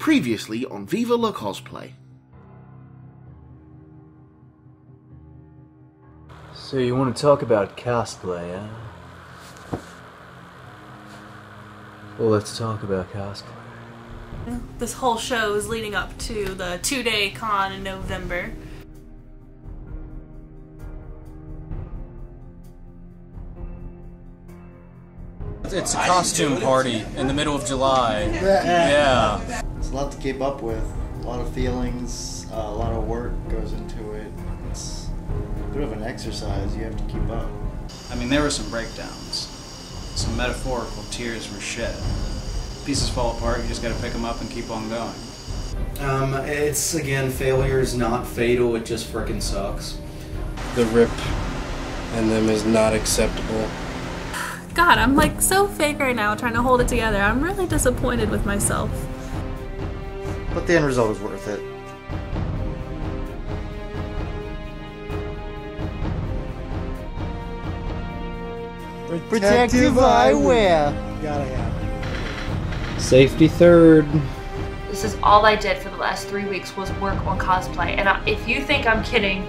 Previously on Viva la Cosplay. So you want to talk about cosplay, huh? Well, let's talk about cosplay. This whole show is leading up to the 2-day con in November. It's a costume party in the middle of July. Yeah. It's a lot to keep up with. A lot of feelings, a lot of work goes into it. It's a bit of an exercise. You have to keep up. I mean, there were some breakdowns. Some metaphorical tears were shed. Pieces fall apart, you just gotta pick them up and keep on going. It's, again, failure is not fatal, it just frickin' sucks. The rip in them is not acceptable. God, I'm like so fake right now trying to hold it together. I'm really disappointed with myself. But the end result is worth it. Protective eyewear. Gotta have it. Safety third. This is all I did for the last 3 weeks was work on cosplay, and if you think I'm kidding,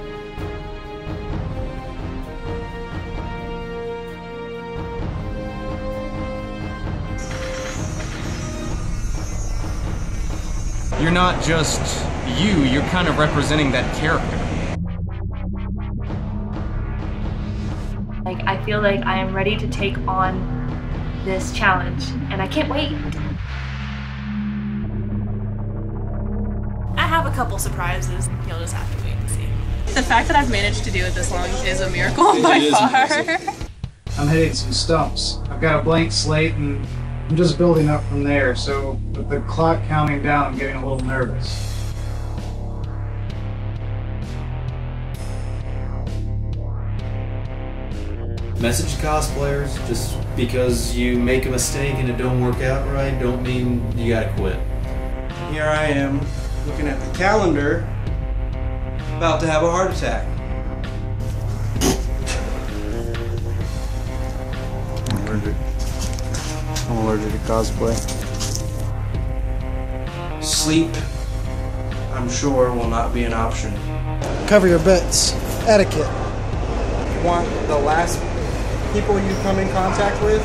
You're not just you, you're kind of representing that character. like, I feel like I am ready to take on this challenge, and I can't wait. I have a couple surprises. You'll just have to wait and see. The fact that I've managed to do it this long is a miracle by far. I'm hitting some stumps. I've got a blank slate and I'm just building up from there, so with the clock counting down, I'm getting a little nervous. Message to cosplayers, just because you make a mistake and it don't work out right, don't mean you gotta quit. Here I am, looking at the calendar, about to have a heart attack. I'm allergic to cosplay. Sleep, I'm sure, will not be an option. Cover your bets. Etiquette. You want the last people you come in contact with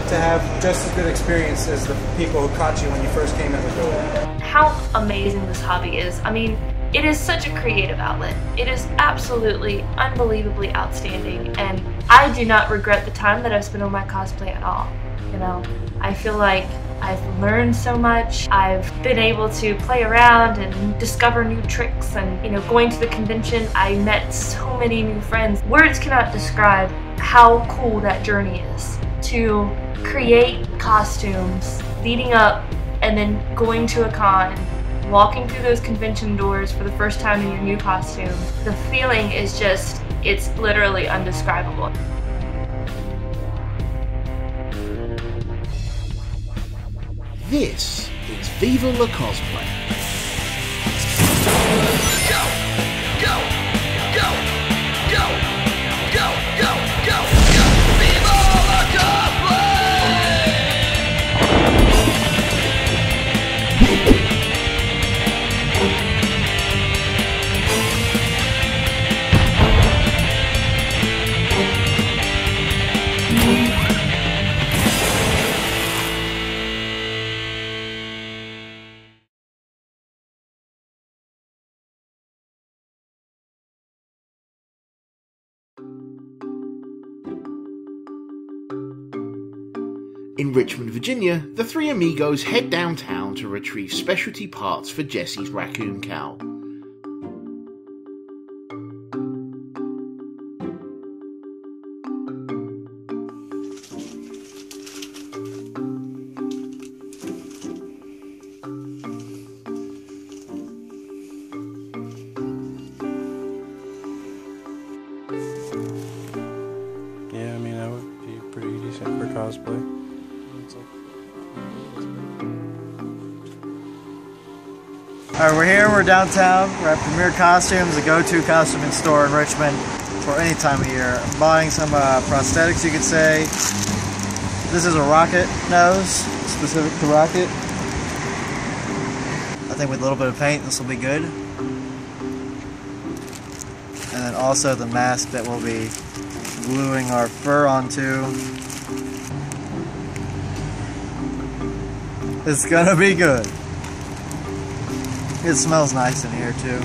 to have just as good experience as the people who caught you when you first came in the door. How amazing this hobby is. I mean, it is such a creative outlet. It is absolutely, unbelievably outstanding, and I do not regret the time that I've spent on my cosplay at all. You know, I feel like I've learned so much. I've been able to play around and discover new tricks, and, you know, going to the convention, I met so many new friends. Words cannot describe how cool that journey is. To create costumes, leading up, and then going to a con, walking through those convention doors for the first time in your new costume. The feeling is just, it's literally undescribable. This is Viva la Cosplay. Go! Go! Go! Go! Go! Go! Go! Go! Viva la Cosplay! In Richmond, Virginia, the three amigos head downtown to retrieve specialty parts for Jesse's raccoon cowl. Yeah, I mean, that would be pretty decent for cosplay. Alright, we're here, we're downtown, we're at Premier Costumes, the go-to costuming store in Richmond for any time of year. I'm buying some prosthetics, you could say. This is a rocket nose, specific to Rocket. think with a little bit of paint, this will be good. And then also the mask that we'll be gluing our fur onto. It's gonna be good. It smells nice in here too.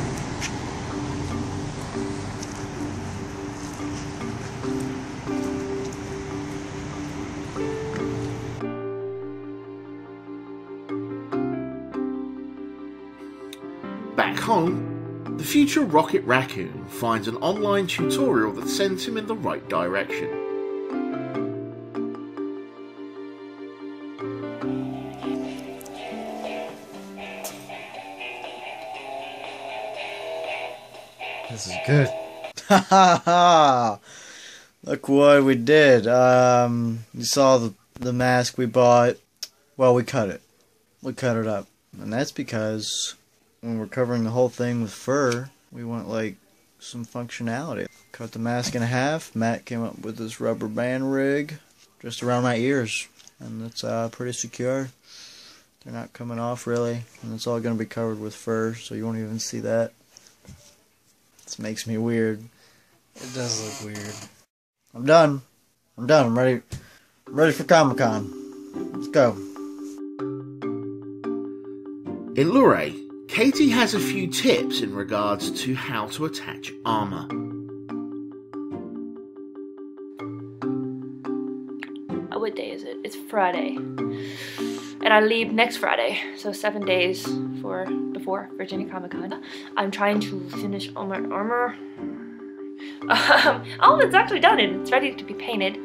Back home, the future Rocket Raccoon finds an online tutorial that sends him in the right direction. This is good. Ha ha ha! Look what we did. You saw the mask we bought. Well, we cut it. We cut it up. And that's because when we're covering the whole thing with fur, we want like some functionality. Cut the mask in half. Matt came up with this rubber band rig just around my ears. And it's pretty secure. They're not coming off really. And it's all going to be covered with fur, so you won't even see that. This makes me weird. It does look weird. I'm done. I'm done. I'm ready. Ready for Comic-Con. Let's go. In Luray, Katie has a few tips in regards to how to attach armour. What day is it? It's Friday. And I leave next Friday, so 7 days before Virginia Comicon. I'm trying to finish all my armor. All of it's actually done and it's ready to be painted.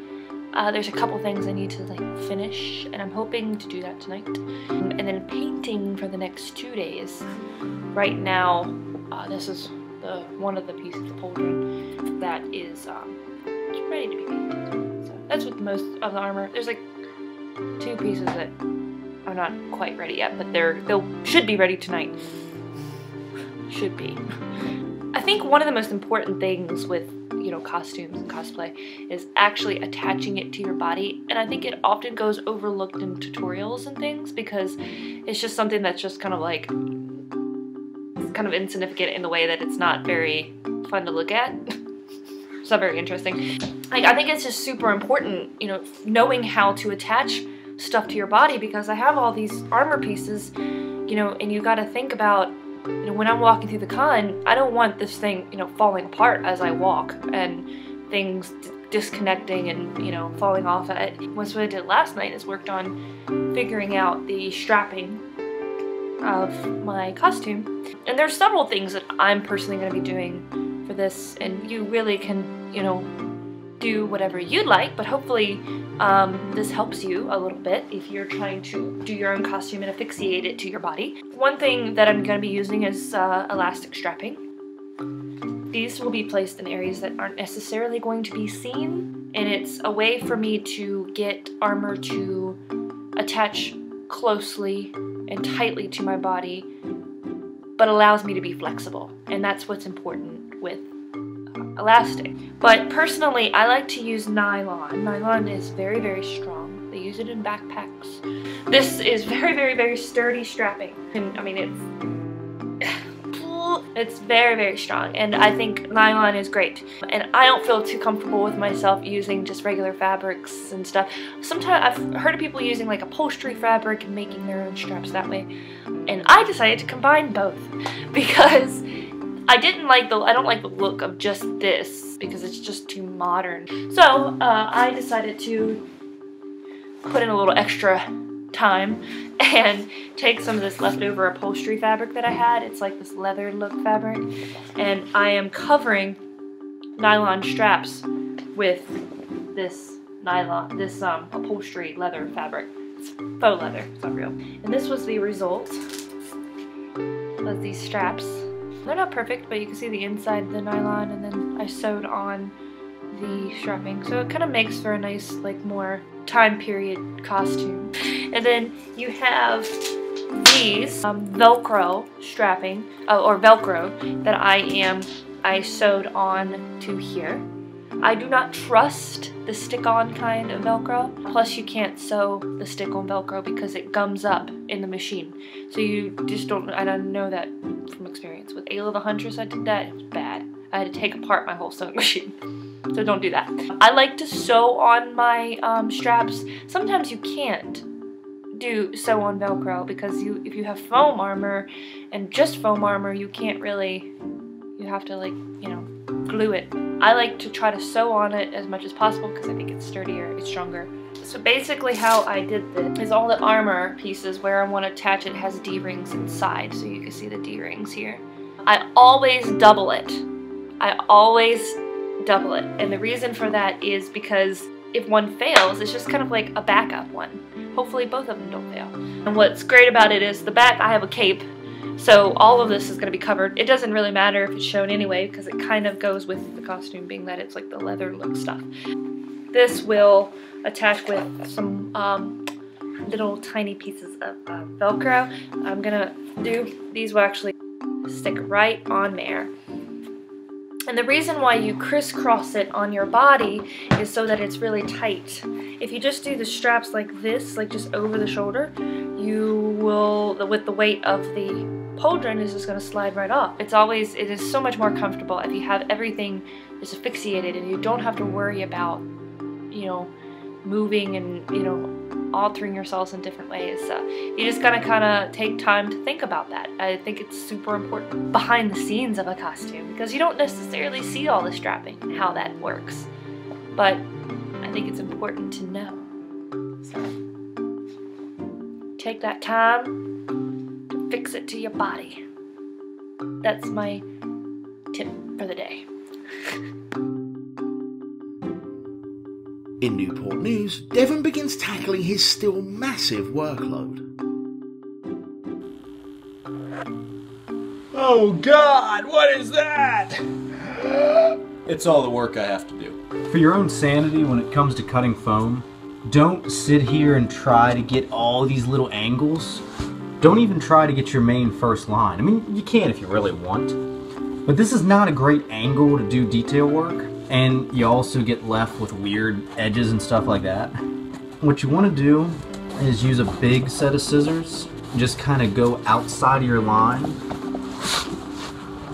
There's a couple things I need to like finish, and I'm hoping to do that tonight. And then painting for the next 2 days. Right now, this is one of the pieces of pauldron that is ready to be painted. So that's with most of the armor. There's like 2 pieces that are not quite ready yet, but they should be ready tonight. Should be. I think one of the most important things with, you know, costumes and cosplay is actually attaching it to your body, and I think it often goes overlooked in tutorials and things because it's just something that's just kind of like kind of insignificant in the way that it's not very fun to look at. It's not very interesting. Like, I think it's just super important, you know, knowing how to attach stuff to your body, because I have all these armor pieces, you know, and you got to think about, you know, when I'm walking through the con, I don't want this thing, you know, falling apart as I walk and things disconnecting and, you know, falling off. What I did last night is worked on figuring out the strapping of my costume. And there's several things that I'm personally going to be doing for this, and you really can, you know, do whatever you'd like, but hopefully this helps you a little bit if you're trying to do your own costume and asphyxiate it to your body. One thing that I'm going to be using is elastic strapping. These will be placed in areas that aren't necessarily going to be seen, and it's a way for me to get armor to attach closely and tightly to my body, but allows me to be flexible, and that's what's important with elastic. But personally, I like to use nylon. Nylon is very, very strong. They use it in backpacks. This is very, very, very sturdy strapping. And I mean, it's very, very strong, and I think nylon is great. And I don't feel too comfortable with myself using just regular fabrics and stuff. Sometimes I've heard of people using like upholstery fabric and making their own straps that way. And I decided to combine both because I don't like the look of just this because it's just too modern. So I decided to put in a little extra time and take some of this leftover upholstery fabric that I had. It's like this leather look fabric, and I am covering nylon straps with this upholstery leather fabric. It's faux leather, it's not real. And this was the result of these straps. They're not perfect, but you can see the inside of the nylon, and then I sewed on the strapping. So it kind of makes for a nice, like, more time period costume. And then you have these Velcro strapping, or Velcro, that I sewed on to here. I do not trust the stick-on kind of Velcro. Plus you can't sew the stick-on Velcro because it gums up in the machine. So you just don't, I don't know that from experience. With Ayla the Huntress, I did that, it was bad. I had to take apart my whole sewing machine. So don't do that. I like to sew on my straps. Sometimes you can't sew on Velcro because if you have foam armor and just foam armor, you can't really, you have to, like, you know, glue it. I like to try to sew on it as much as possible because I think it's sturdier, it's stronger. So basically how I did this is all the armor pieces where I want to attach it has D-rings inside, so you can see the D-rings here. I always double it. I always double it, and the reason for that is because if one fails, it's just kind of like a backup one. Hopefully both of them don't fail. And what's great about it is the back, I have a cape, so all of this is going to be covered. It doesn't really matter if it's shown anyway because it kind of goes with the costume, being that it's like the leather look stuff. This will attach with some little tiny pieces of Velcro. I'm gonna do, these will actually stick right on there. And the reason why you crisscross it on your body is so that it's really tight. If you just do the straps like this, like just over the shoulder, you will, with the weight of the pauldron, is just going to slide right off. It is so much more comfortable if you have everything is asphyxiated and you don't have to worry about, you know, moving and, you know, altering yourselves in different ways. So you just gotta kind of take time to think about that. I think it's super important behind the scenes of a costume because you don't necessarily see all the strapping and how that works. But I think it's important to know. So take that time to fix it to your body. That's my tip for the day. In Newport News, Devon begins tackling his still massive workload. Oh God, what is that? It's all the work I have to do. For your own sanity when it comes to cutting foam, don't sit here and try to get all these little angles. Don't even try to get your main first line. I mean, you can if you really want. But this is not a great angle to do detail work. And you also get left with weird edges and stuff like that. What you want to do is use a big set of scissors. Just kind of go outside of your line.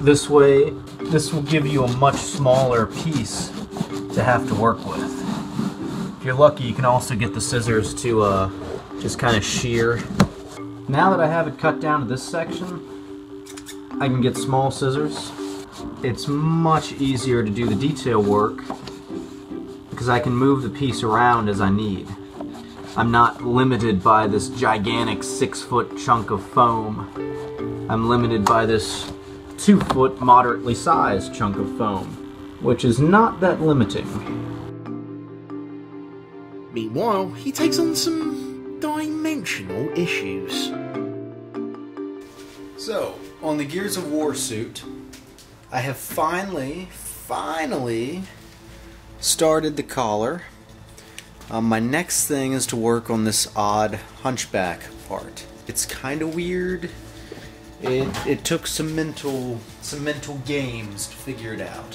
This way, this will give you a much smaller piece to have to work with. If you're lucky, you can also get the scissors to just kind of shear. Now that I have it cut down to this section, I can get small scissors. It's much easier to do the detail work because I can move the piece around as I need. I'm not limited by this gigantic 6-foot chunk of foam. I'm limited by this 2-foot moderately sized chunk of foam, which is not that limiting. Meanwhile, he takes on some dimensional issues. So, on the Gears of War suit, I have finally started the collar. My next thing is to work on this odd hunchback part. It's kind of weird. It took some mental games to figure it out.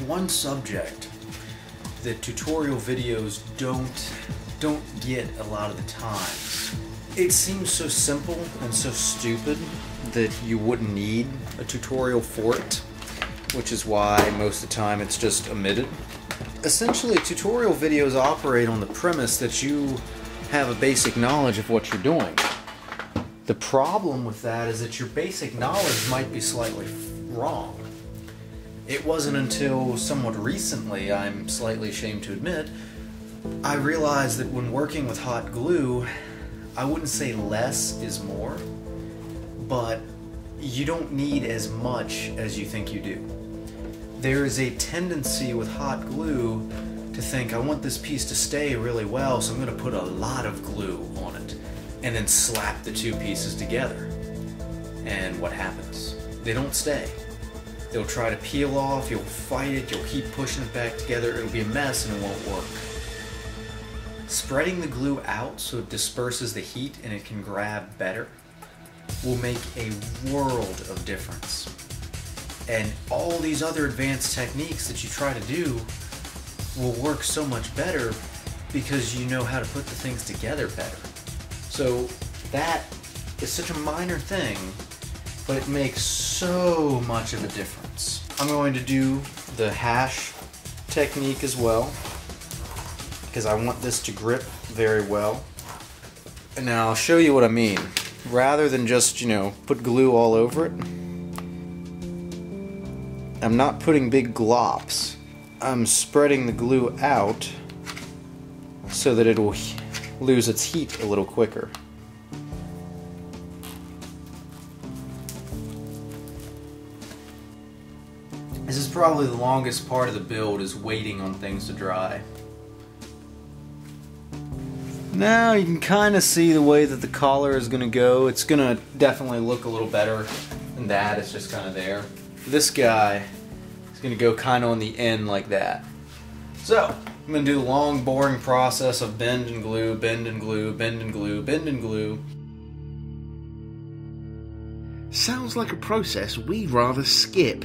One subject that tutorial videos don't get a lot of the time. It seems so simple and so stupid that you wouldn't need a tutorial for it, which is why most of the time it's just omitted. Essentially, tutorial videos operate on the premise that you have a basic knowledge of what you're doing. The problem with that is that your basic knowledge might be slightly wrong. It wasn't until somewhat recently, I'm slightly ashamed to admit, I realized that when working with hot glue, I wouldn't say less is more, but you don't need as much as you think you do. There is a tendency with hot glue to think, I want this piece to stay really well, so I'm going to put a lot of glue on it, and then slap the two pieces together. And what happens? They don't stay. They'll try to peel off, you'll fight it, you'll keep pushing it back together, it'll be a mess and it won't work. Spreading the glue out so it disperses the heat and it can grab better will make a world of difference. And all these other advanced techniques that you try to do will work so much better because you know how to put the things together better. So that is such a minor thing, but it makes so much of a difference. I'm going to do the hash technique as well, because I want this to grip very well. And now I'll show you what I mean. Rather than just, you know, put glue all over it, I'm not putting big glops. I'm spreading the glue out so that it'll lose its heat a little quicker. This is probably the longest part of the build, is waiting on things to dry. Now you can kind of see the way that the collar is going to go. It's going to definitely look a little better than that. It's just kind of there. This guy is going to go kind of on the end like that. So, I'm going to do the long, boring process of bend and glue, bend and glue, bend and glue, bend and glue. Sounds like a process we'd rather skip.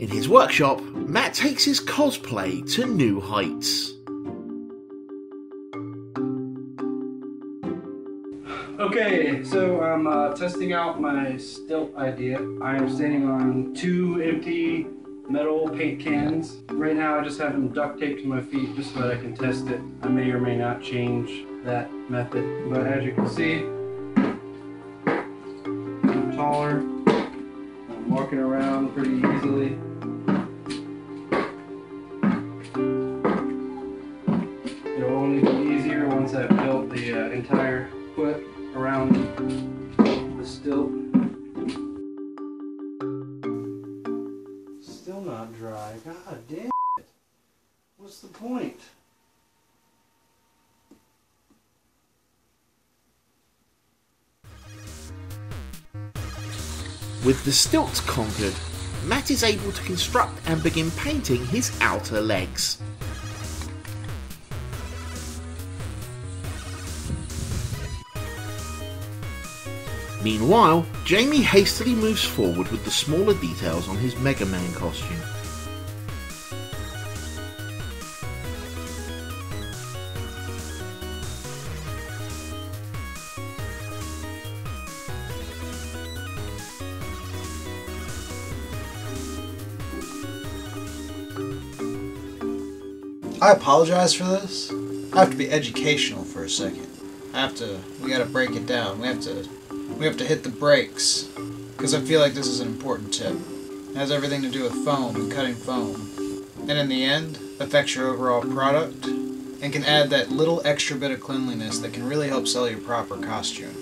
In his workshop, Matt takes his cosplay to new heights. Okay, so I'm testing out my stilt idea. I am standing on 2 empty metal paint cans. Right now I just have them duct taped to my feet just so that I can test it. I may or may not change that method, but as you can see, I'm taller. I'm walking around pretty easily. It'll only be easier once I've built the entire foot around the stilt. Still not dry. God damn it. What's the point? With the stilts conquered, Matt is able to construct and begin painting his outer legs. Meanwhile, Jamie hastily moves forward with the smaller details on his Mega Man costume. I apologize for this. I have to be educational for a second. We gotta break it down. We have to hit the brakes, because I feel like this is an important tip. It has everything to do with foam and cutting foam, and in the end affects your overall product and can add that little extra bit of cleanliness that can really help sell your proper costume.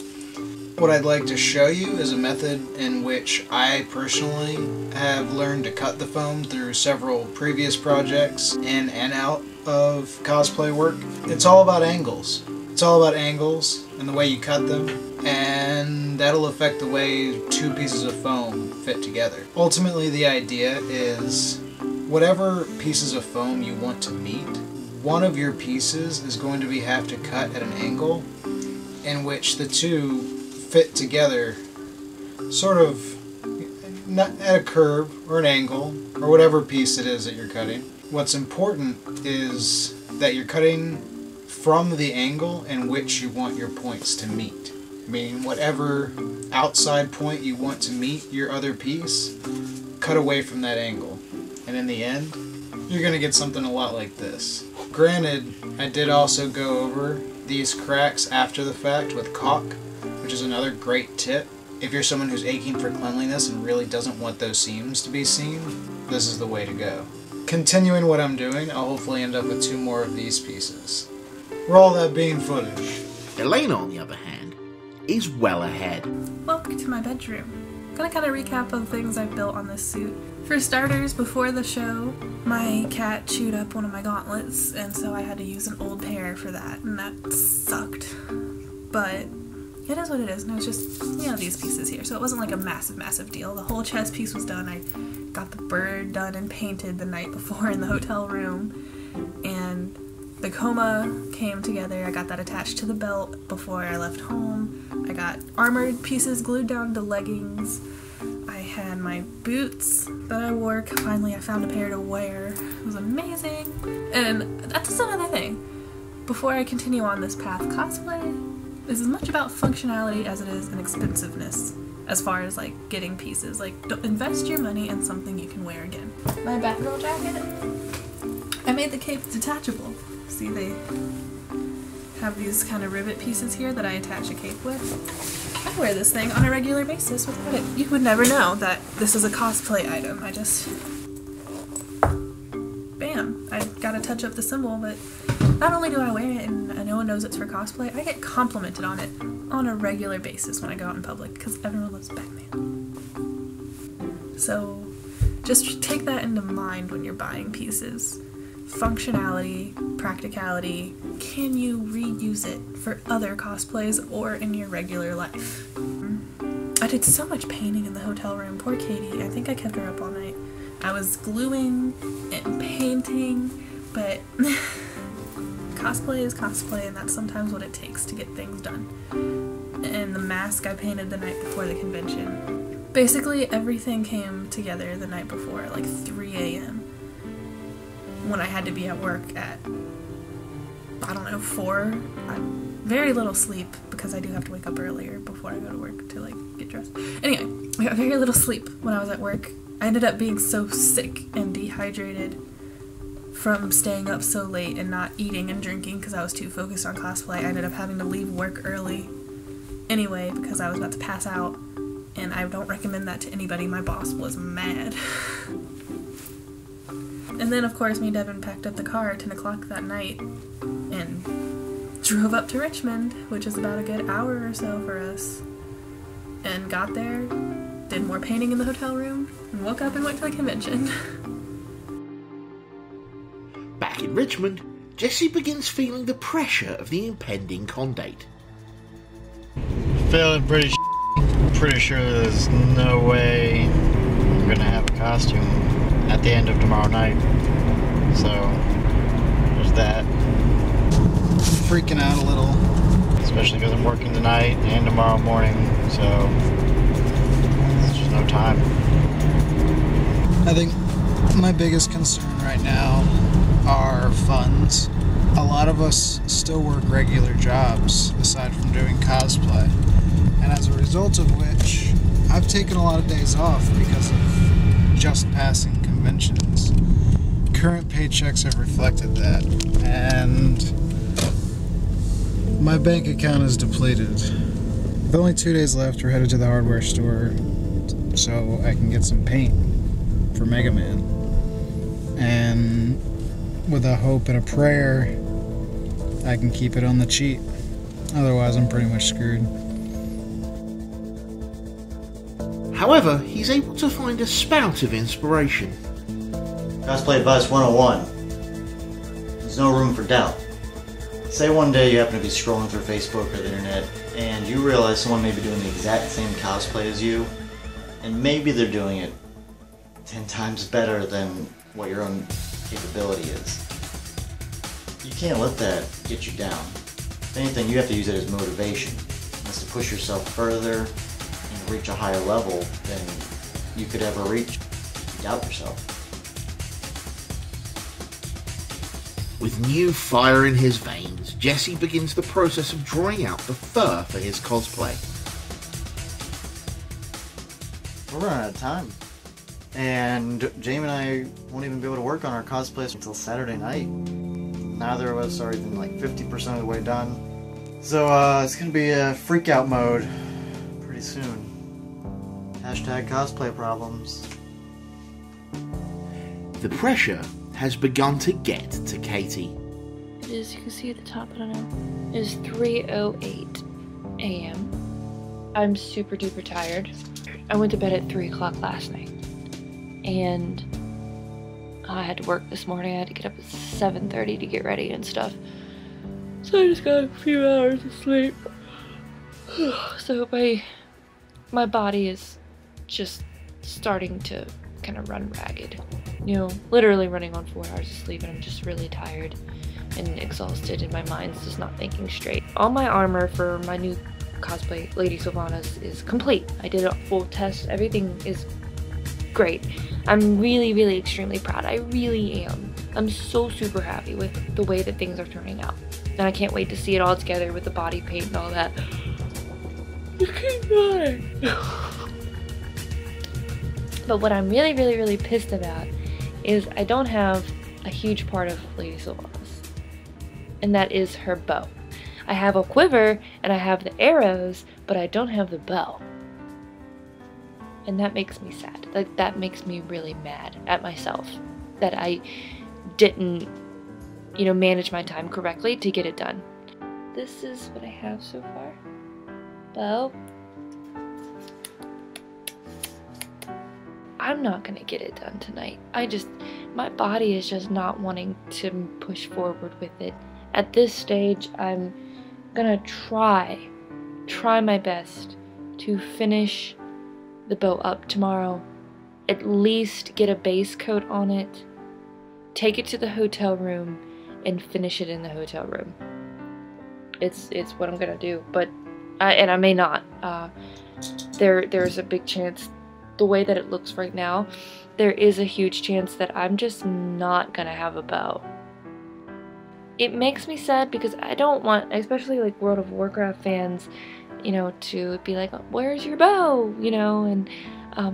What I'd like to show you is a method in which I personally have learned to cut the foam through several previous projects in and out of cosplay work. It's all about angles. It's all about angles and the way you cut them, and that'll affect the way 2 pieces of foam fit together. Ultimately, the idea is whatever pieces of foam you want to meet, one of your pieces is going to have to cut at an angle in which the 2 fit together, sort of not at a curve or an angle or whatever piece it is that you're cutting. What's important is that you're cutting from the angle in which you want your points to meet. Meaning whatever outside point you want to meet your other piece, cut away from that angle. And in the end, you're going to get something a lot like this. Granted, I did also go over these cracks after the fact with caulk, which is another great tip. If you're someone who's aching for cleanliness and really doesn't want those seams to be seen, this is the way to go. Continuing what I'm doing, I'll hopefully end up with 2 more of these pieces. Roll that bean footage. Elena, on the other hand, is well ahead. Welcome to my bedroom. I'm gonna kind of recap of things I've built on this suit. For starters, before the show, my cat chewed up one of my gauntlets, and so I had to use an old pair for that, and that sucked. But it is what it is, and it was just, you know, these pieces here, so it wasn't like a massive deal. The whole chest piece was done. I got the bird done and painted the night before in the hotel room, and the coma came together. I got that attached to the belt before I left home. I got armored pieces glued down to leggings. I had my boots that I wore. Finally, I found a pair to wear. It was amazing. And that's another thing. Before I continue on this path, cosplay is as much about functionality as it is an expensiveness. As far as like getting pieces, like don't invest your money in something you can wear again. My Batgirl jacket, I made the cape detachable. See, they have these kind of rivet pieces here that I attach a cape with. I wear this thing on a regular basis without it. You would never know that this is a cosplay item. I just, bam, I gotta touch up the symbol, but not only do I wear it and no one knows it's for cosplay, I get complimented on it on a regular basis when I go out in public because everyone loves Batman. So just take that into mind when you're buying pieces. Functionality, practicality, can you reuse it for other cosplays or in your regular life? I did so much painting in the hotel room. Poor Katie, I think I kept her up all night. I was gluing and painting, but cosplay is cosplay, and that's sometimes what it takes to get things done. And the mask I painted the night before the convention. Basically everything came together the night before at like 3 a.m. when I had to be at work at, I don't know, 4. Very little sleep because I do have to wake up earlier before I go to work to like get dressed. Anyway, I got very little sleep when I was at work. I ended up being so sick and dehydrated from staying up so late and not eating and drinking because I was too focused on cosplay. I ended up having to leave work early anyway because I was about to pass out, and I don't recommend that to anybody. My boss was mad. And then, of course, me and Devon packed up the car at 10 o'clock that night and drove up to Richmond, which is about a good hour or so for us, and got there, did more painting in the hotel room, and woke up and went to the convention. Back in Richmond, Jesse begins feeling the pressure of the impending con date. Feeling pretty pretty sure there's no way I'm gonna have a costume at the end of tomorrow night. So, there's that. Freaking out a little. Especially because I'm working tonight and tomorrow morning, so there's just no time. I think my biggest concern right now are funds. A lot of us still work regular jobs aside from doing cosplay, and as a result of which I've taken a lot of days off because of just passing conventions. Current paychecks have reflected that, and my bank account is depleted. With only 2 days left, we're headed to the hardware store so I can get some paint for Mega Man. And with a hope and a prayer, I can keep it on the cheap. Otherwise, I'm pretty much screwed. However, he's able to find a spout of inspiration. Cosplay Advice 101. There's no room for doubt. Say one day you happen to be scrolling through Facebook or the internet and you realize someone may be doing the exact same cosplay as you, and maybe they're doing it 10 times better than what your own capability is. You can't let that get you down. If anything, you have to use it as motivation. That's to push yourself further and reach a higher level than you could ever reach. Doubt yourself. With new fire in his veins, Jesse begins the process of drawing out the fur for his cosplay. We're running out of time. And Jamie and I won't even be able to work on our cosplays until Saturday night. Neither of us are even like 50% of the way done. So it's going to be a freak out mode pretty soon. Hashtag cosplay problems. The pressure has begun to get to Katie. As you can see at the top, I don't know, it is 3:08 a.m. I'm super duper tired. I went to bed at 3 o'clock last night. And I had to work this morning. I had to get up at 7:30 to get ready and stuff. So I just got a few hours of sleep. So my body is just starting to kind of run ragged. You know, literally running on 4 hours of sleep, and I'm just really tired and exhausted, and my mind's just not thinking straight. All my armor for my new cosplay, Lady Sylvanas, is complete. I did a full test. Everything is great. I'm really, really extremely proud. I really am. I'm so super happy with the way that things are turning out. And I can't wait to see it all together with the body paint and all that. But what I'm really, really, really pissed about is I don't have a huge part of Lady Sylvanas. And that is her bow. I have a quiver and I have the arrows, but I don't have the bow. And that makes me sad. Like, that makes me really mad at myself that I didn't, you know, manage my time correctly to get it done. This is what I have so far. Bow. I'm not gonna get it done tonight. My body is just not wanting to push forward with it. At this stage, I'm gonna try my best to finish the bow up tomorrow. At least get a base coat on it, take it to the hotel room, and finish it in the hotel room. It's what I'm gonna do, but I may not. There's a big chance, the way that it looks right now, there is a huge chance that I'm just not gonna have a bow. It makes me sad because I don't want, especially like World of Warcraft fans, you know, to be like, where's your bow? You know, and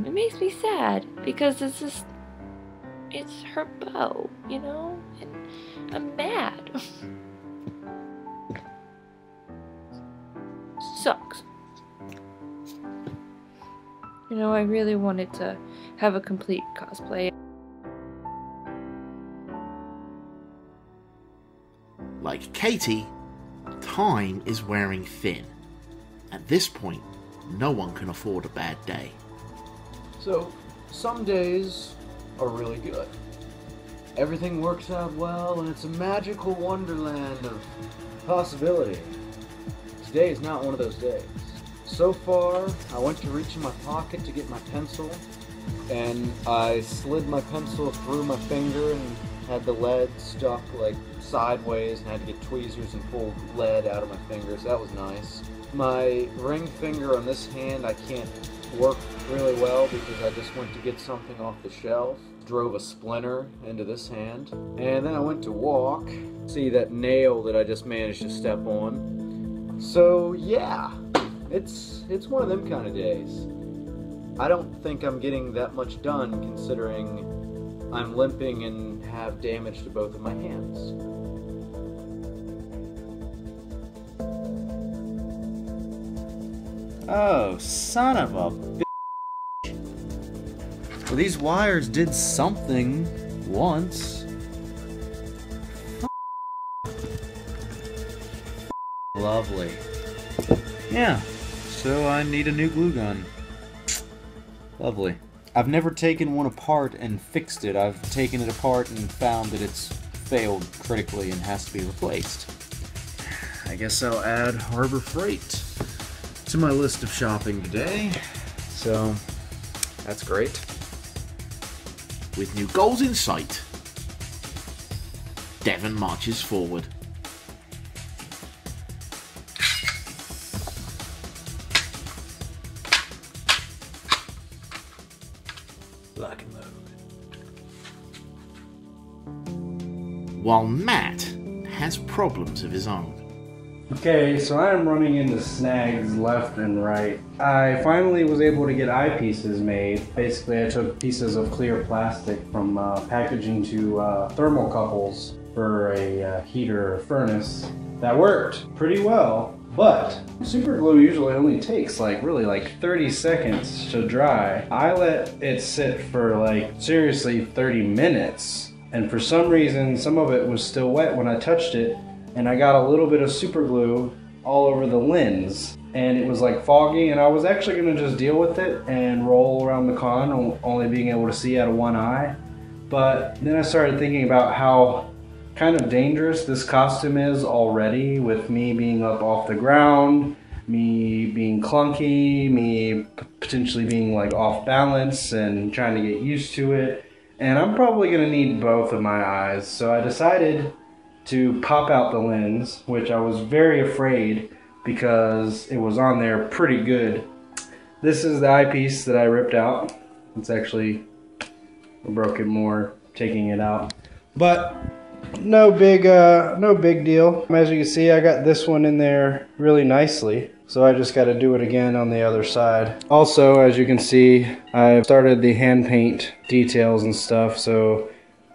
it makes me sad because it's her bow, you know, and I'm mad. Sucks. You know, I really wanted to have a complete cosplay. Like Katie, time is wearing thin. At this point, no one can afford a bad day. So, some days are really good. Everything works out well, and it's a magical wonderland of possibility. Today is not one of those days. So far, I went to reach in my pocket to get my pencil, and I slid my pencil through my finger and had the lead stuck like sideways, and had to get tweezers and pull lead out of my fingers. That was nice. My ring finger on this hand I can't work really well because I just went to get something off the shelf. Drove a splinter into this hand. And then I went to walk. See that nail that I just managed to step on. So yeah, it's one of them kind of days. I don't think I'm getting that much done considering I'm limping and have damage to both of my hands. Oh, son of a bitch. Well, these wires did something once. Lovely. Yeah, so I need a new glue gun. Lovely. I've never taken one apart and fixed it. I've taken it apart and found that it's failed critically and has to be replaced. I guess I'll add Harbor Freight to my list of shopping today. So, that's great. With new goals in sight, Devon marches forward. Lock and load. While Matt has problems of his own. Okay, so I am running into snags left and right. I finally was able to get eyepieces made. Basically, I took pieces of clear plastic from packaging to thermocouples for a heater or furnace. That worked pretty well, but super glue usually only takes like 30 seconds to dry. I let it sit for like seriously 30 minutes, and for some reason some of it was still wet when I touched it, and I got a little bit of super glue all over the lens, and it was like foggy, and I was actually gonna just deal with it and roll around the con, only being able to see out of one eye. But then I started thinking about how kind of dangerous this costume is already, with me being up off the ground, me being clunky, me potentially being like off balance and trying to get used to it. And I'm probably gonna need both of my eyes, so I decided to pop out the lens, which I was very afraid because it was on there pretty good. This is the eyepiece that I ripped out. It's actually I broke it more taking it out. But no big deal. As you can see, I got this one in there really nicely. So I just got to do it again on the other side. Also, as you can see, I've started the hand paint details and stuff, so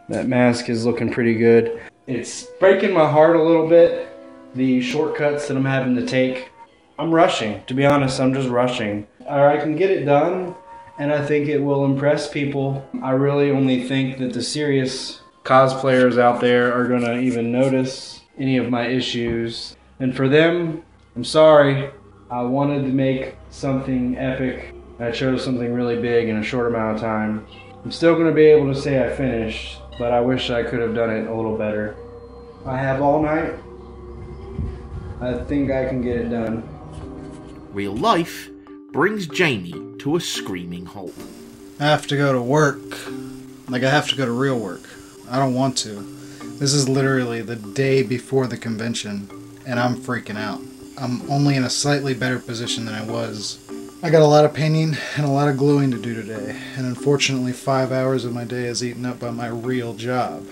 that mask is looking pretty good. It's breaking my heart a little bit, the shortcuts that I'm having to take. I'm rushing, to be honest, I'm just rushing. I can get it done, and I think it will impress people. I really only think that the serious cosplayers out there are gonna even notice any of my issues. And for them, I'm sorry. I wanted to make something epic. I chose something really big in a short amount of time. I'm still gonna be able to say I finished, but I wish I could have done it a little better. I have all night. I think I can get it done. Real life brings Jamie to a screaming halt. I have to go to work. Like, I have to go to real work. I don't want to. This is literally the day before the convention, and I'm freaking out. I'm only in a slightly better position than I was. I got a lot of painting and a lot of gluing to do today, and unfortunately 5 hours of my day is eaten up by my real job.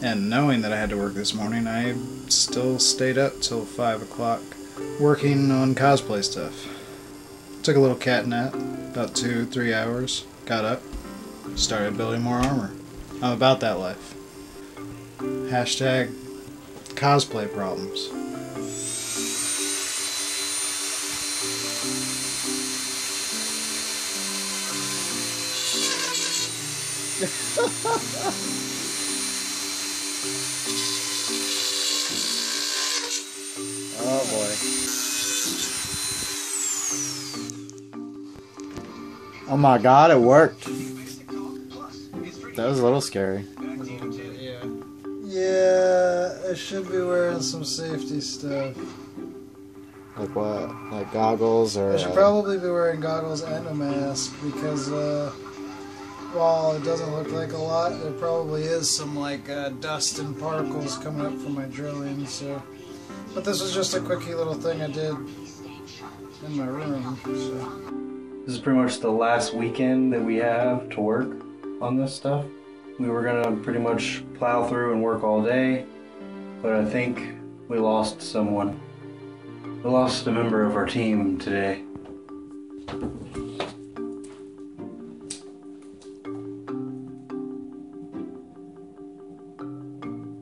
And knowing that I had to work this morning, I still stayed up till 5 o'clock working on cosplay stuff. Took a little cat nap, about 2-3 hours, got up, started building more armor. I'm about that life. Hashtag cosplay problems. Oh boy. Oh my god, it worked. That was a little scary. Yeah, I should be wearing some safety stuff. Like what? Like goggles or... I should probably be wearing goggles and a mask because, while it doesn't look like a lot, there probably is some, like, dust and particles coming up from my drilling, so... But this was just a quickie little thing I did in my room, so... This is pretty much the last weekend that we have to work on this stuff. We were gonna pretty much plow through and work all day, but I think we lost someone. We lost a member of our team today.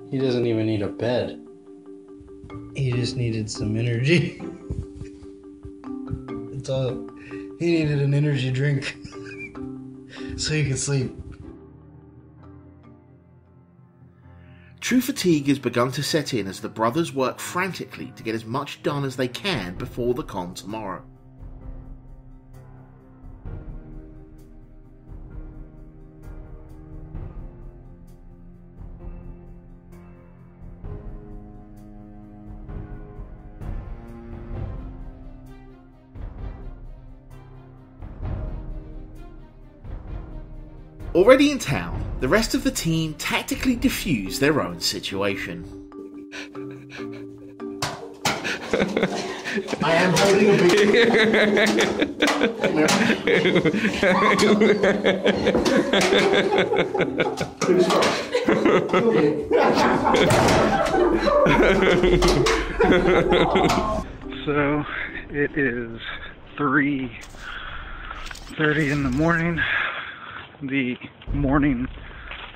He doesn't even need a bed. He just needed some energy. That's all. He needed an energy drink so he could sleep. True fatigue has begun to set in as the brothers work frantically to get as much done as they can before the con tomorrow. Already in town, the rest of the team tactically diffuse their own situation. I am holding a So it is 3:30 in the morning, the morning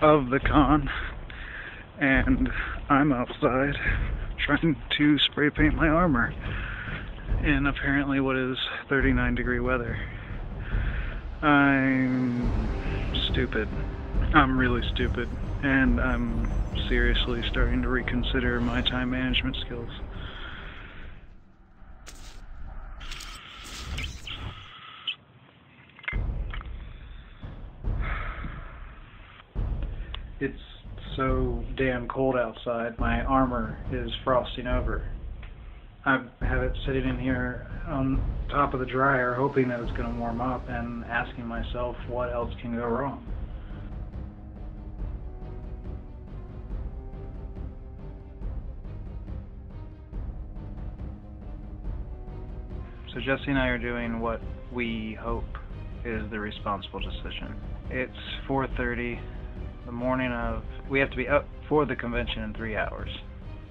of the con, and I'm outside trying to spray paint my armor in apparently what is 39-degree weather. I'm stupid. I'm really stupid, and I'm seriously starting to reconsider my time management skills. It's so damn cold outside, my armor is frosting over. I have it sitting in here on top of the dryer hoping that it's going to warm up and asking myself what else can go wrong. So Jesse and I are doing what we hope is the responsible decision. It's 4:30, the morning of... We have to be up for the convention in 3 hours.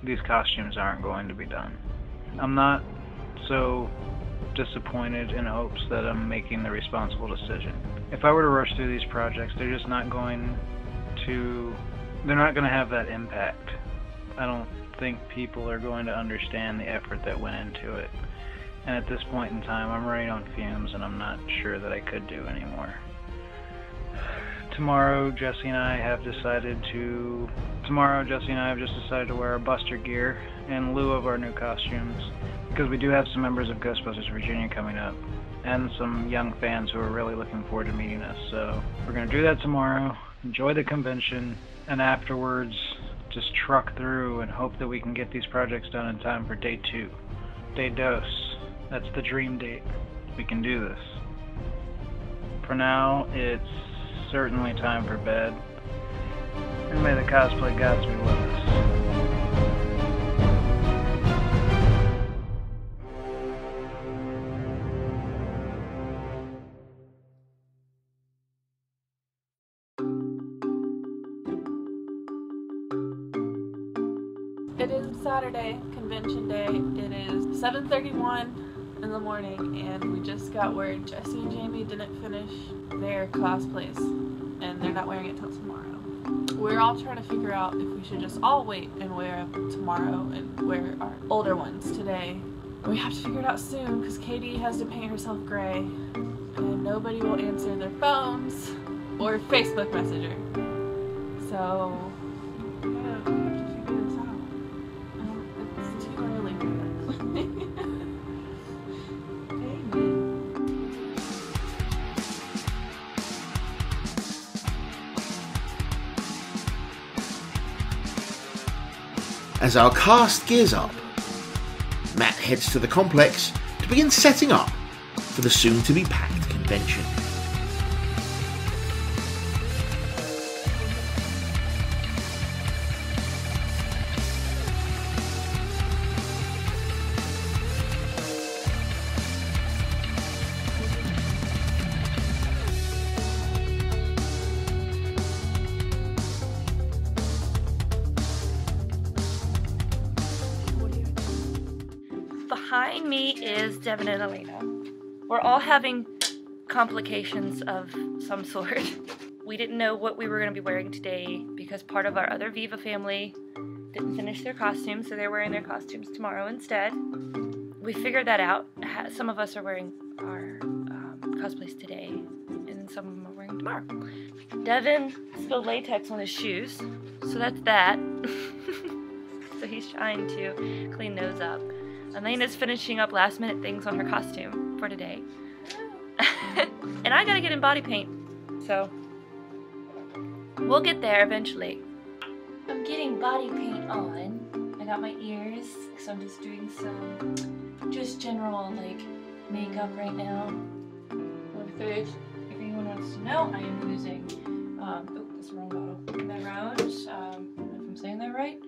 These costumes aren't going to be done. I'm not so disappointed in hopes that I'm making the responsible decision. If I were to rush through these projects, they're just not going to... They're not going to have that impact. I don't think people are going to understand the effort that went into it. And at this point in time, I'm running on fumes, and I'm not sure that I could do anymore. Tomorrow, Jesse and I have just decided to wear our Buster gear in lieu of our new costumes, because we do have some members of Ghostbusters Virginia coming up, and some young fans who are really looking forward to meeting us. So we're going to do that tomorrow, enjoy the convention, and afterwards just truck through and hope that we can get these projects done in time for day 2. Day dos. That's the dream date. We can do this. For now, it's certainly time for bed. And may the cosplay gods be with us. It is Saturday, convention day. It is 7:31 in the morning, and we just got word Jesse and Jamie didn't finish their cosplays, and they're not wearing it till tomorrow. We're all trying to figure out if we should just all wait and wear them tomorrow and wear our older ones today. We have to figure it out soon because Katie has to paint herself gray, and nobody will answer their phones or Facebook Messenger. So we have to figure this out. It's too early for this. As our cast gears up, Matt heads to the complex to begin setting up for the soon-to-be packed convention. Behind me is Devon and Elana. We're all having complications of some sort. We didn't know what we were going to be wearing today because part of our other Viva family didn't finish their costumes, so they're wearing their costumes tomorrow instead. We figured that out. Some of us are wearing our cosplays today, and some of them are wearing tomorrow. Devon spilled latex on his shoes, so that's that. So he's trying to clean those up. Elena's finishing up last minute things on her costume for today. And I gotta get in body paint, so we'll get there eventually. I'm getting body paint on. I got my ears, so I'm just doing some just general like makeup right now. My face, if anyone wants to know, I am using, oh, that's the wrong bottle. Merrose, if I'm saying that right.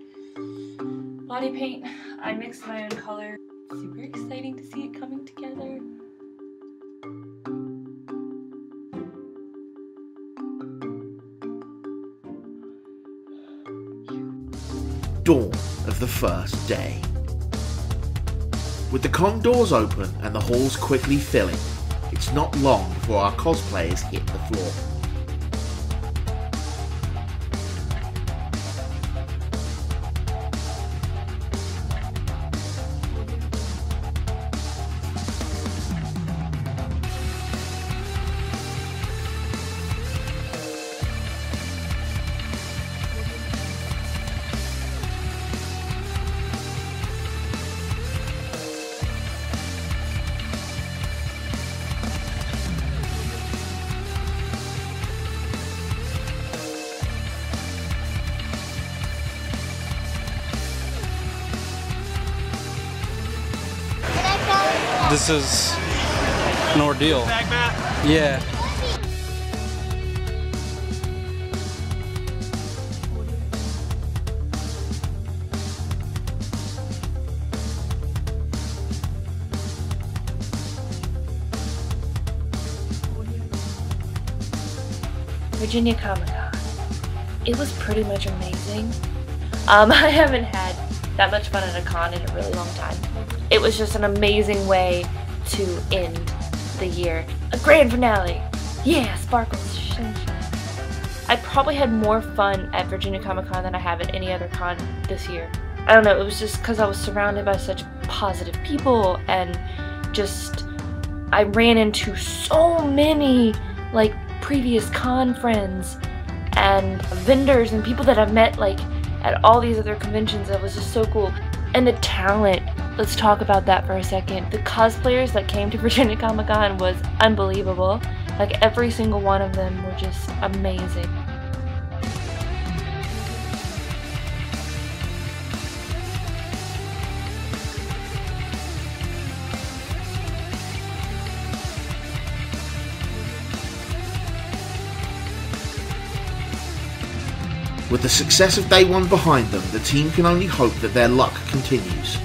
Body paint. I mixed my own color. Super exciting to see it coming together. Dawn of the first day. With the con doors open and the halls quickly filling, it's not long before our cosplayers hit the floor. This is an ordeal. Yeah. Virginia Comicon. It was pretty much amazing. I haven't had that much fun at a con in a really long time. It was just an amazing way to end the year. A grand finale. Yeah, sparkles, sunshine. I probably had more fun at Virginia Comicon than I have at any other con this year. I don't know, it was just because I was surrounded by such positive people, and just I ran into so many like previous con friends and vendors and people that I've met like at all these other conventions. That was just so cool. And the talent, let's talk about that for a second. The cosplayers that came to Virginia Comicon was unbelievable. Like every single one of them were just amazing. With the success of day one behind them, the team can only hope that their luck continues.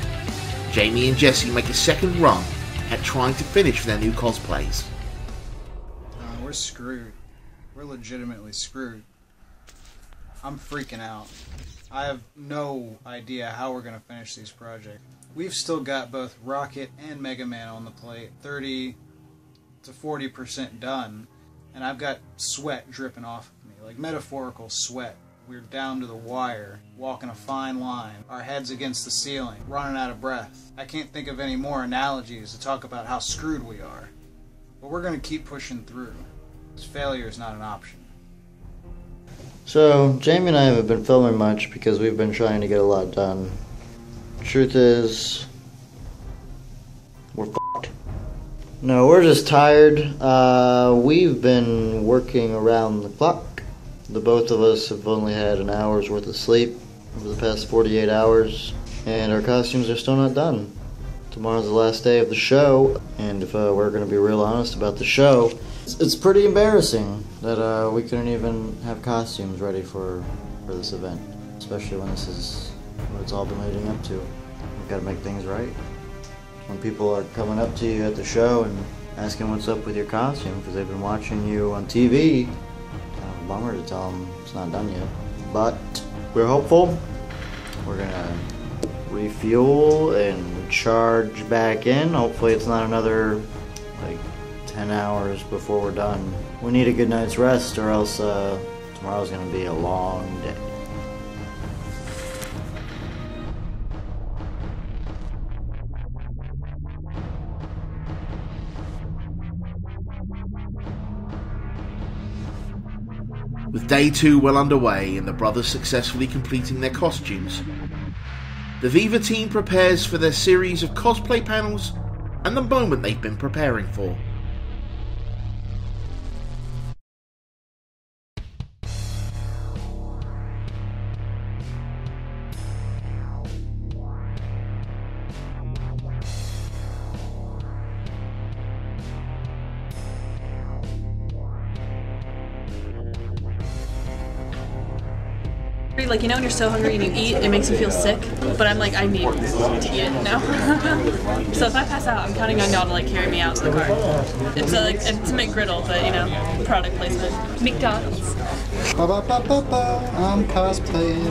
Jamie and Jesse make a second run at trying to finish their new cosplays. We're screwed. We're legitimately screwed. I'm freaking out. I have no idea how we're going to finish these projects. We've still got both Rocket and Mega Man on the plate, 30 to 40% done, and I've got sweat dripping off of me, like metaphorical sweat. We're down to the wire, walking a fine line, our heads against the ceiling, running out of breath. I can't think of any more analogies to talk about how screwed we are. But we're going to keep pushing through. Failure is not an option. So, Jamie and I haven't been filming much because we've been trying to get a lot done. Truth is, we're f***ed. No, we're just tired. We've been working around the clock. The both of us have only had an hour's worth of sleep over the past 48 hours, and our costumes are still not done. Tomorrow's the last day of the show, and if we're going to be real honest about the show, it's pretty embarrassing that we couldn't even have costumes ready for this event, especially when this is what it's all been leading up to. We've got to make things right. When people are coming up to you at the show and asking what's up with your costume because they've been watching you on TV, bummer to tell them it's not done yet, but we're hopeful. We're gonna refuel and charge back in. Hopefully it's not another like 10 hours before we're done. We need a good night's rest, or else tomorrow's gonna be a long day. With day two well underway and the brothers successfully completing their costumes, the Viva team prepares for their series of cosplay panels and the moment they've been preparing for. Like, you know when you're so hungry and you eat, it makes you feel sick, but I'm like, I need to eat it now. So if I pass out, I'm counting on y'all to like carry me out to the car. It's a McGriddle, but you know, product placement. McDonald's. I'm cosplaying.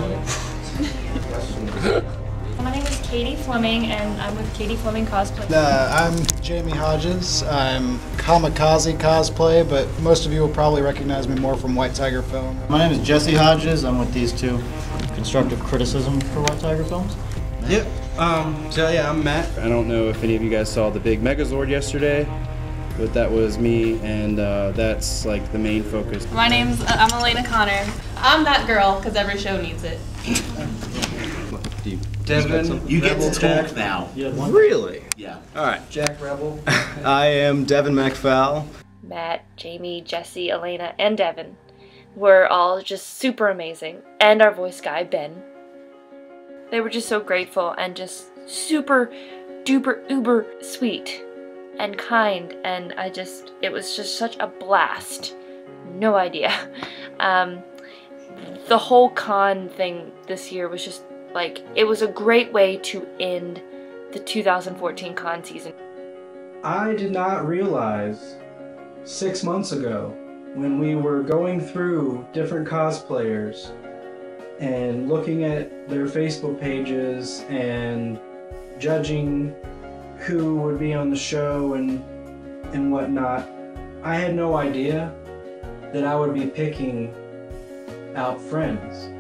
My name is Katie Fleming, and I'm with Katie Fleming Cosplay. I'm Jamie Hodges. I'm Kamikaze Cosplay, but most of you will probably recognize me more from White Tiger Film. My name is Jesse Hodges. I'm with these two. Constructive criticism for White Tiger Films. Yep. So yeah, I'm Matt. I don't know if any of you guys saw the big Megazord yesterday, but that was me, and that's like the main focus. I'm Elana Conner. I'm that girl because every show needs it. Devon, you get to Rebel talk now. Really? Yeah. All right. Jack Rebel. I am Devon Macfal. Matt, Jamie, Jesse, Elena, and Devon were all just super amazing. And our voice guy, Ben. They were just so grateful and just super duper uber sweet and kind, and it was just such a blast. No idea. The whole con thing this year was just like, it was a great way to end the 2014 con season. I did not realize 6 months ago when we were going through different cosplayers and looking at their Facebook pages and judging who would be on the show and whatnot, I had no idea that I would be picking out friends.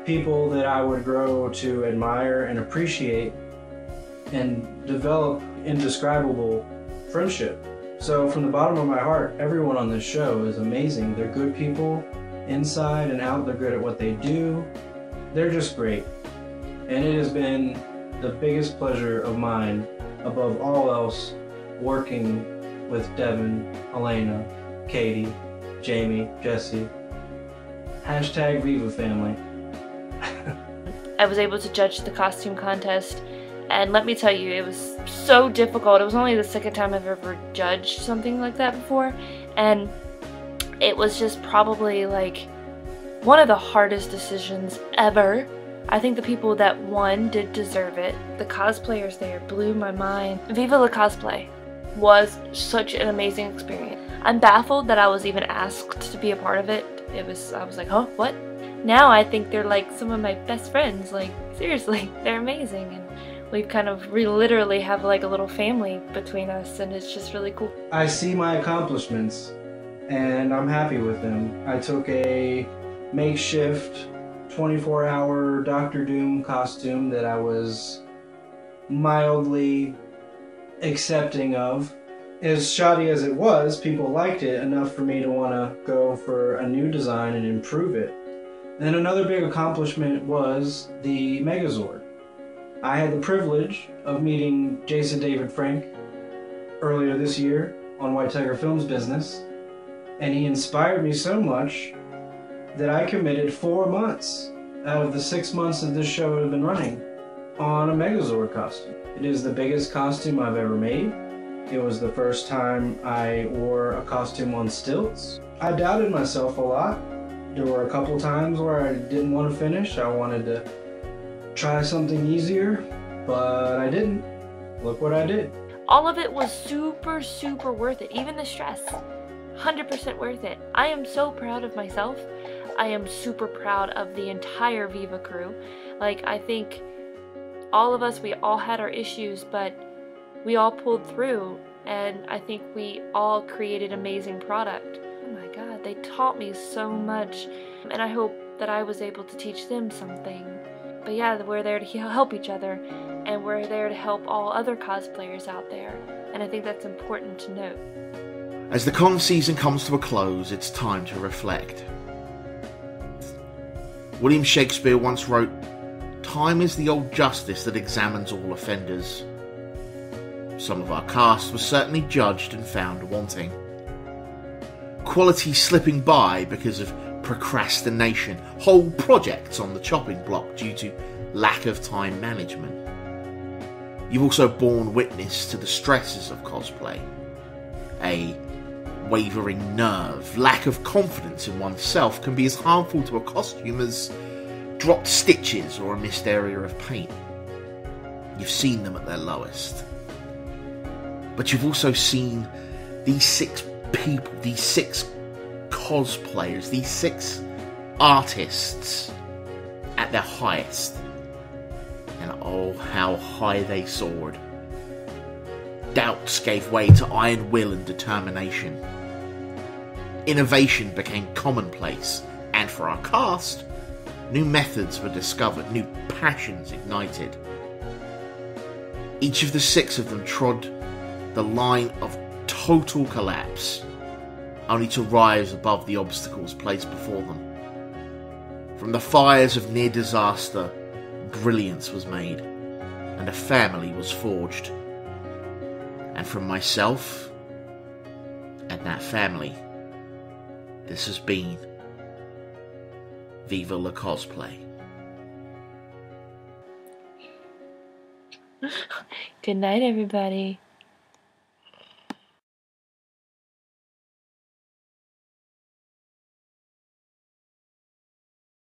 People that I would grow to admire and appreciate and develop indescribable friendship. So from the bottom of my heart, everyone on this show is amazing. They're good people, inside and out. They're good at what they do. They're just great. And it has been the biggest pleasure of mine, above all else, working with Devon, Elana, Katie, Jamie, Jesse. Hashtag Viva family. I was able to judge the costume contest, and let me tell you, it was so difficult. It was only the second time I've ever judged something like that before, and it was just probably like one of the hardest decisions ever. I think the people that won did deserve it. The cosplayers there blew my mind. Viva la Cosplay was such an amazing experience. I'm baffled that I was even asked to be a part of it. I was like, huh, what? Now I think they're like some of my best friends. Like, seriously, they're amazing. And we've kind of, we literally have like a little family between us, and it's just really cool. I see my accomplishments, and I'm happy with them. I took a makeshift 24-hour Dr. Doom costume that I was mildly accepting of. As shoddy as it was, people liked it enough for me to want to go for a new design and improve it. And another big accomplishment was the Megazord. I had the privilege of meeting Jason David Frank earlier this year on White Tiger Films business, and he inspired me so much that I committed 4 months out of the 6 months that this show had been running on a Megazord costume. It is the biggest costume I've ever made. It was the first time I wore a costume on stilts. I doubted myself a lot. There were a couple times where I didn't want to finish. I wanted to try something easier, but I didn't. Look what I did. All of it was super, super worth it. Even the stress, 100% worth it. I am so proud of myself. I am super proud of the entire Viva crew. Like, I think all of us, we all had our issues, but we all pulled through, and I think we all created amazing product. Oh my God, they taught me so much, and I hope that I was able to teach them something. But yeah, we're there to help each other, and we're there to help all other cosplayers out there, and I think that's important to note. As the con season comes to a close, it's time to reflect. William Shakespeare once wrote, "Time is the old justice that examines all offenders." Some of our cast was certainly judged and found wanting. Quality slipping by because of procrastination, whole projects on the chopping block due to lack of time management. You've also borne witness to the stresses of cosplay. A wavering nerve, lack of confidence in oneself can be as harmful to a costume as dropped stitches or a missed area of paint. You've seen them at their lowest. But you've also seen these 6 people, these 6 cosplayers, these 6 artists at their highest. And oh, how high they soared. Doubts gave way to iron will and determination. Innovation became commonplace, and for our cast, new methods were discovered, new passions ignited. Each of the 6 of them trod the line of total collapse, only to rise above the obstacles placed before them. From the fires of near disaster, brilliance was made, and a family was forged. And from myself and that family, this has been Viva la Cosplay. Good night, everybody.